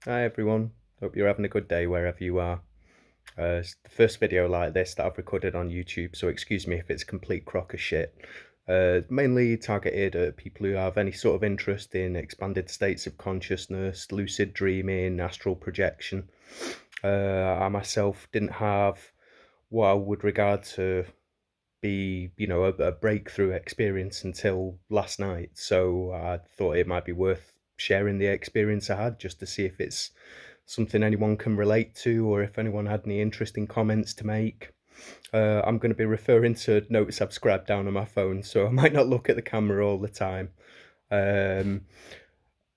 Hi everyone, hope you're having a good day wherever you are. It's the first video like this that I've recorded on YouTube, so excuse me if it's a complete crock of shit. Mainly targeted at people who have any sort of interest in expanded states of consciousness, lucid dreaming, astral projection. I myself didn't have what I would regard to be, a breakthrough experience until last night. So I thought it might be worth sharing the experience I had just to see if it's something anyone can relate to or if anyone had any interesting comments to make. I'm going to be referring to notes I've scribed down on my phone, so I might not look at the camera all the time. Um,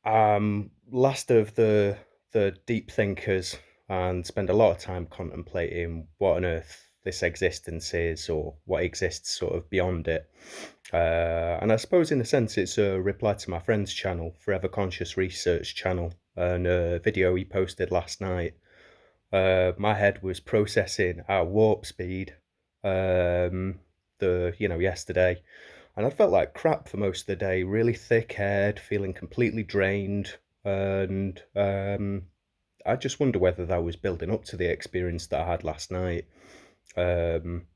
I'm last of the deep thinkers and spend a lot of time contemplating what on earth this existence is or what exists sort of beyond it. And I suppose in a sense it's a reply to my friend's channel, Forever Conscious Research channel, and a video he posted last night. My head was processing at warp speed yesterday, and I felt like crap for most of the day, really thick-haired, feeling completely drained, and I just wonder whether that was building up to the experience that I had last night. Um,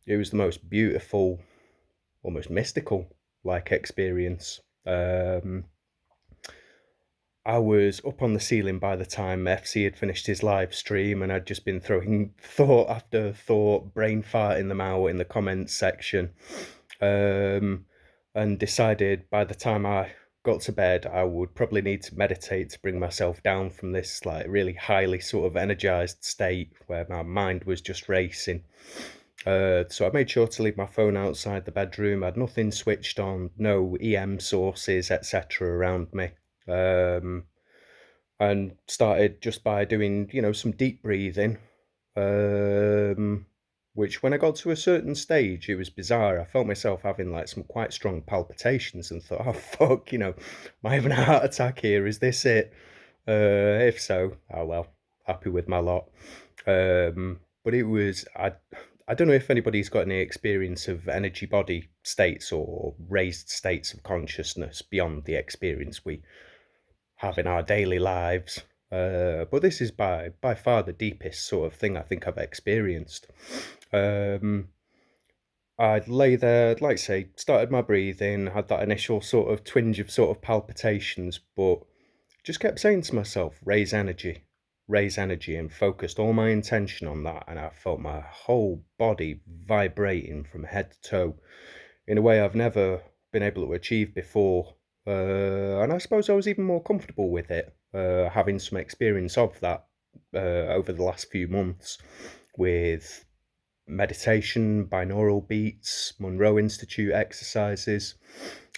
it was the most beautiful, almost mystical like experience. I was up on the ceiling by the time FC had finished his live stream, and I'd just been throwing thought after thought, brain farting them out in the comments section, um, and decided by the time I got to bed, I would probably need to meditate to bring myself down from this like really highly sort of energized state where my mind was just racing. So I made sure to leave my phone outside the bedroom. I had nothing switched on, no EM sources, etc. around me. Um, and started just by doing, some deep breathing. Um, which when I got to a certain stage, it was bizarre. I felt myself having like some quite strong palpitations and thought, oh fuck, am I having a heart attack here? Is this it? If so, oh well, happy with my lot. But it was I don't know if anybody's got any experience of energy body states or raised states of consciousness beyond the experience we have in our daily lives. But this is by far the deepest sort of thing I think I've experienced. Um, I'd lay there, like I say, started my breathing, had that initial sort of twinge of sort of palpitations, but just kept saying to myself, raise energy, and focused all my intention on that. And I felt my whole body vibrating from head to toe in a way I've never been able to achieve before. And I suppose I was even more comfortable with it, having some experience of that over the last few months with meditation, binaural beats, Monroe Institute exercises.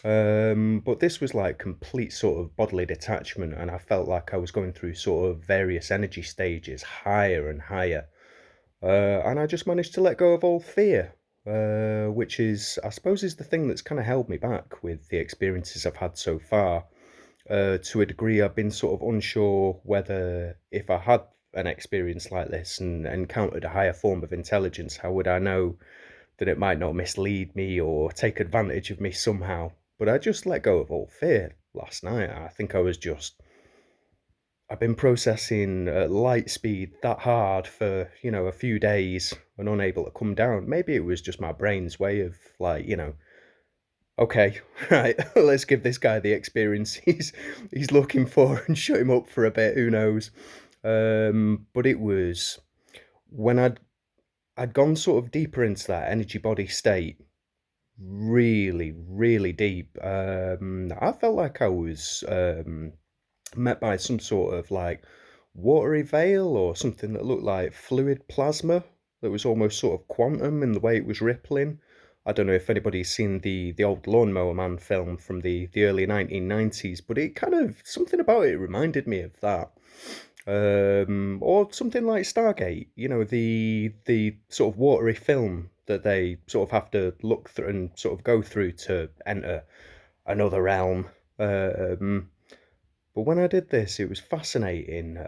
But this was like complete sort of bodily detachment, and I felt like I was going through sort of various energy stages, higher and higher. And I just managed to let go of all fear, which is, I suppose, is the thing that's kind of held me back with the experiences I've had so far. To a degree, I've been sort of unsure whether if I had an experience like this and encountered a higher form of intelligence, how would I know that it might not mislead me or take advantage of me somehow? But I just let go of all fear last night. I think I was just I've been processing at light speed that hard for, a few days and unable to come down. Maybe it was just my brain's way of like, okay, right, let's give this guy the experience he's looking for and shut him up for a bit, who knows. But it was when I'd gone sort of deeper into that energy body state, really, really deep. I felt like I was met by some sort of like watery veil or something that looked like fluid plasma that was almost sort of quantum in the way it was rippling. I don't know if anybody's seen the old Lawnmower Man film from the early 1990s, but it kind of something about it reminded me of that. Or something like Stargate, the sort of watery film that they sort of have to look through and sort of go through to enter another realm. Um, but when I did this, it was fascinating.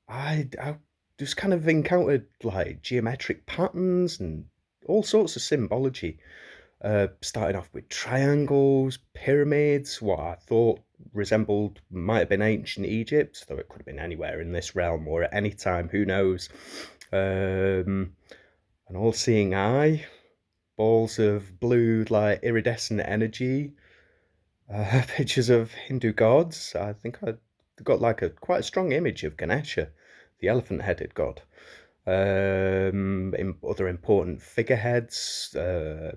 I just kind of encountered like geometric patterns and all sorts of symbology. Starting off with triangles, pyramids, what I thought resembled might have been ancient Egypt, though it could have been anywhere in this realm or at any time, who knows? Um, an all-seeing eye, balls of blue, like iridescent energy, pictures of Hindu gods. I think I got like a quite a strong image of Ganesha, the elephant-headed god. Other important figureheads,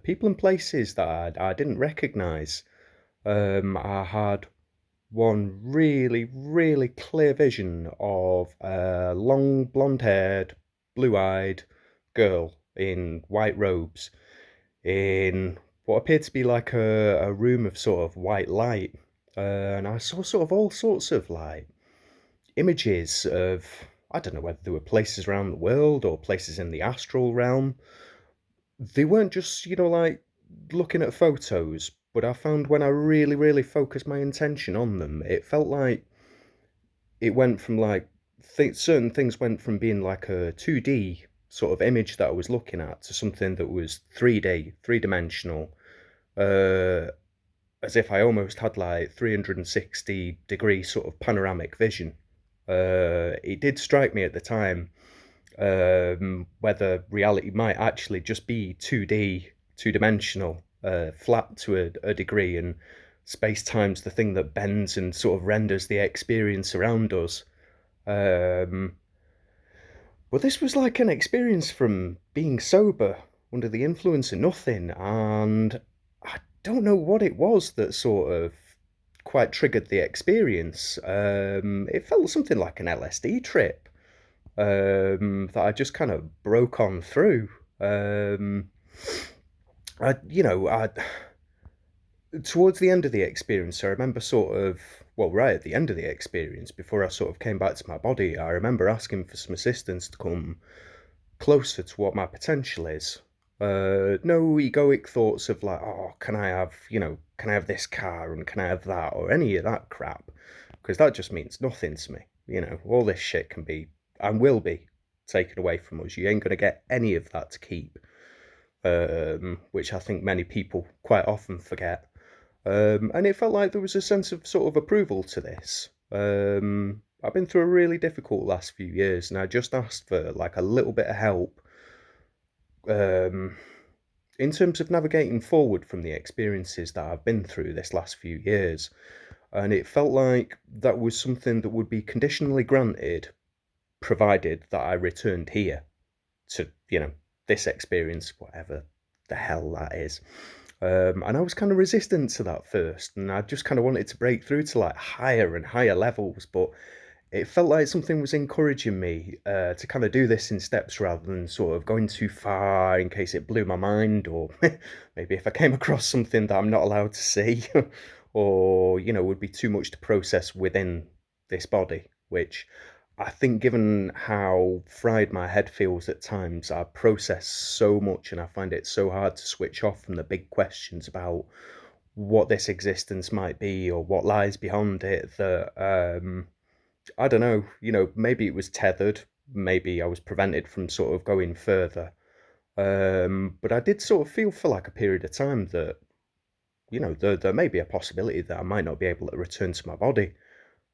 people and places that I didn't recognize. I had one really, really clear vision of a long, blonde-haired, blue-eyed girl in white robes in what appeared to be like a room of sort of white light. And I saw sort of all sorts of like images of, I don't know whether there were places around the world or places in the astral realm. They weren't just, like looking at photos, but I found when I really, really focused my intention on them, it felt like it went from like certain things went from being like a 2D sort of image that I was looking at to something that was 3D, three dimensional, uh, as if I almost had like 360-degree sort of panoramic vision. It did strike me at the time whether reality might actually just be 2D, two dimensional, flat to a degree, and space time's the thing that bends and sort of renders the experience around us. Um, but this was like an experience from being sober under the influence of nothing, and I don't know what it was that sort of quite triggered the experience. It felt something like an LSD trip that I just kind of broke on through. Um, I towards the end of the experience, I remember sort of, well, right at the end of the experience, before I sort of came back to my body, I remember asking for some assistance to come closer to what my potential is. No egoic thoughts of like, oh, can I have this car and can I have that or any of that crap? Because that just means nothing to me. All this shit can be and will be taken away from us. You ain't gonna get any of that to keep, which I think many people quite often forget. And it felt like there was a sense of sort of approval to this. I've been through a really difficult last few years, and I just asked for like a little bit of help um, in terms of navigating forward from the experiences that I've been through this last few years. And it felt like that was something that would be conditionally granted, provided that I returned here to, this experience, whatever the hell that is. And I was kind of resistant to that first, and I just kind of wanted to break through to like higher and higher levels, but it felt like something was encouraging me to kind of do this in steps rather than sort of going too far in case it blew my mind, or maybe if I came across something that I'm not allowed to see, or would be too much to process within this body, which I think, given how fried my head feels at times, I process so much and I find it so hard to switch off from the big questions about what this existence might be or what lies beyond it that I don't know, maybe it was tethered, maybe I was prevented from sort of going further. But I did sort of feel for like a period of time that, there may be a possibility that I might not be able to return to my body.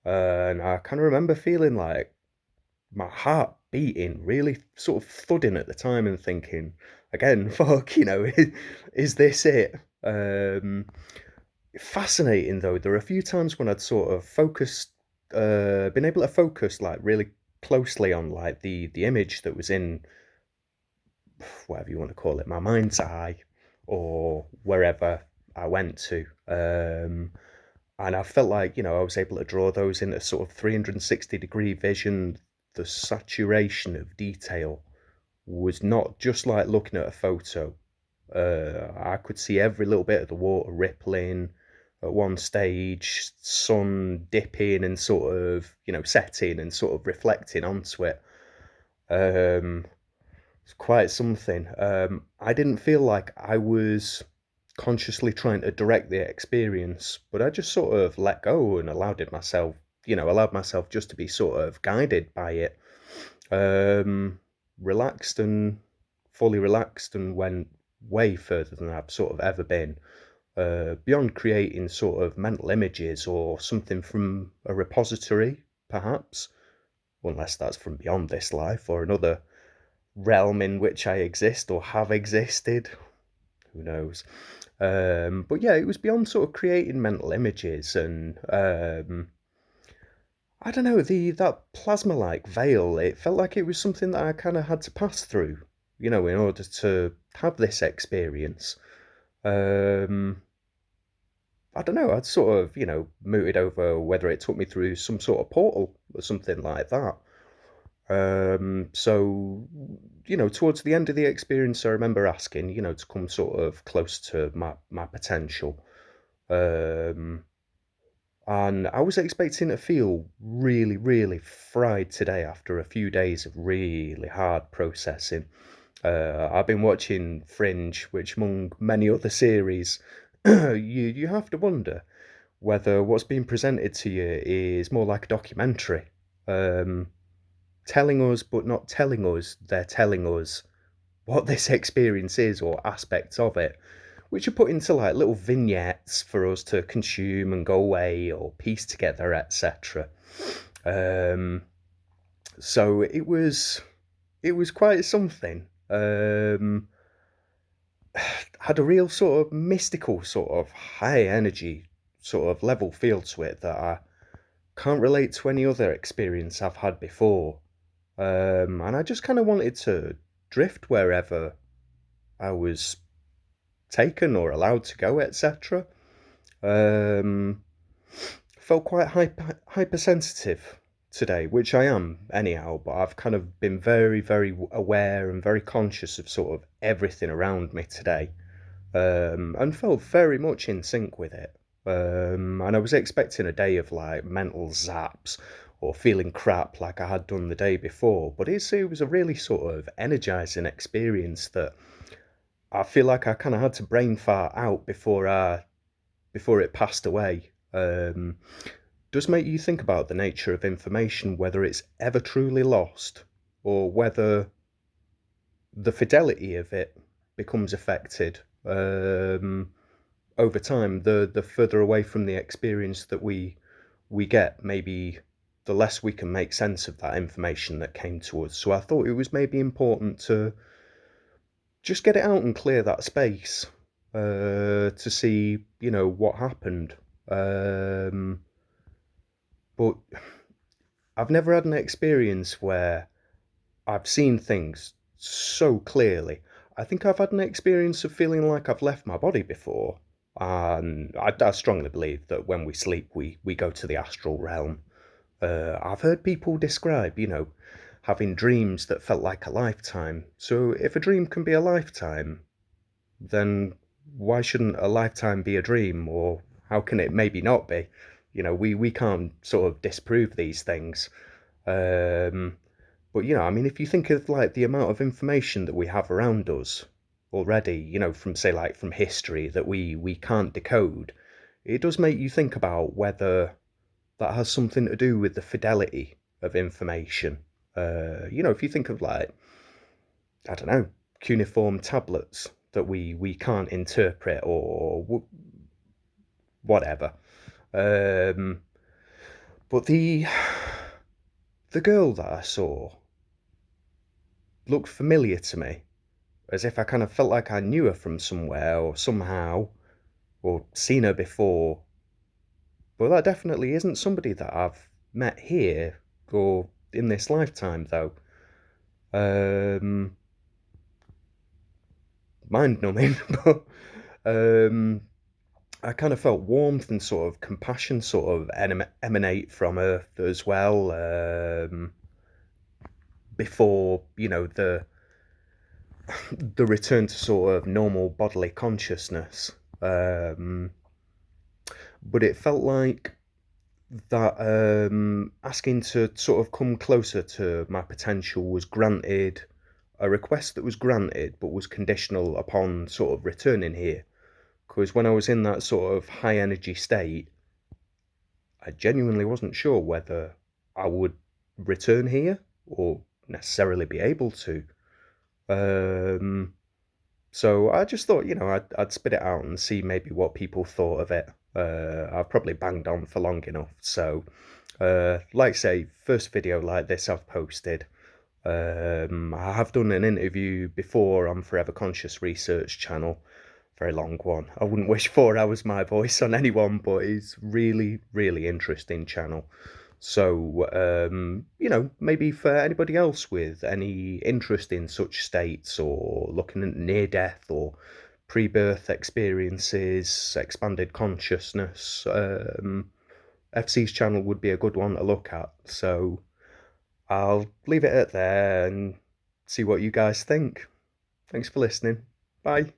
And I kind of remember feeling like my heart beating, really sort of thudding at the time and thinking, again, fuck, is this it? Fascinating though, there are a few times when I'd sort of been able to focus like really closely on like the image that was in whatever you want to call it, my mind's eye or wherever I went to. And I felt like, I was able to draw those in a sort of 360-degree vision. The saturation of detail was not just like looking at a photo. I could see every little bit of the water rippling at one stage, sun dipping and sort of, setting and sort of reflecting onto it. Um, it's quite something. I didn't feel like I was consciously trying to direct the experience, but I just sort of let go and allowed myself just to be sort of guided by it. Um, Relaxed and fully relaxed and went way further than I've sort of ever been. beyond creating sort of mental images or something from a repository, perhaps, unless that's from beyond this life or another realm in which I exist or have existed. Who knows? But yeah, it was beyond sort of creating mental images and I don't know, the that plasma-like veil, it felt like it was something that I kind of had to pass through, in order to have this experience. Um, I don't know, I'd sort of, mooted over whether it took me through some sort of portal or something like that. So, towards the end of the experience, I remember asking, to come sort of close to my potential. Um, and I was expecting to feel really, really fried today after a few days of really hard processing. I've been watching Fringe, which among many other series, you have to wonder whether what's being presented to you is more like a documentary, um, telling us but not telling us they're telling us what this experience is or aspects of it, which are put into like little vignettes for us to consume and go away or piece together, etc. Um, so it was quite something. Had a real sort of mystical, sort of high energy, sort of level feel to it that I can't relate to any other experience I've had before. And I just kind of wanted to drift wherever I was taken or allowed to go, etc. Um, Felt quite hypersensitive today, which I am anyhow, but I've kind of been very, very aware and very conscious of sort of everything around me today, and felt very much in sync with it. And I was expecting a day of like mental zaps or feeling crap like I had done the day before, but it was a really sort of energizing experience that I feel like I kind of had to brain fart out before it passed away. Does make you think about the nature of information, whether it's ever truly lost or whether the fidelity of it becomes affected over time. The further away from the experience that we get, maybe the less we can make sense of that information that came to us. So I thought it was maybe important to just get it out and clear that space to see, what happened. Um, but I've never had an experience where I've seen things so clearly. I think I've had an experience of feeling like I've left my body before. And I strongly believe that when we sleep, we go to the astral realm. I've heard people describe, having dreams that felt like a lifetime. So if a dream can be a lifetime, then why shouldn't a lifetime be a dream? Or how can it maybe not be? We can't sort of disprove these things. Um, but I mean, if you think of like the amount of information that we have around us already, from say like from history that we can't decode, it does make you think about whether that has something to do with the fidelity of information. If you think of like, I don't know, cuneiform tablets that we can't interpret or whatever. Um, but the girl that I saw looked familiar to me, as if I kind of felt like I knew her from somewhere or somehow, or seen her before. But that definitely isn't somebody that I've met here or in this lifetime, though. Um, Mind numbing, but um, I kind of felt warmth and sort of compassion sort of emanate from her as well. Before the return to sort of normal bodily consciousness. Um, but it felt like that asking to sort of come closer to my potential was granted, a request that was granted, but was conditional upon sort of returning here. Because when I was in that sort of high energy state, I genuinely wasn't sure whether I would return here or necessarily be able to. Um, So I just thought, I'd spit it out and see maybe what people thought of it. I've probably banged on for long enough. So, like I say, first video like this I've posted. I have done an interview before on Forever Conscious Research channel. Very long one. I wouldn't wish 4 hours my voice on anyone, but it's really, really interesting channel. So, maybe for anybody else with any interest in such states or looking at near death or pre-birth experiences, expanded consciousness, FC's channel would be a good one to look at. So I'll leave it at there and see what you guys think. Thanks for listening. Bye.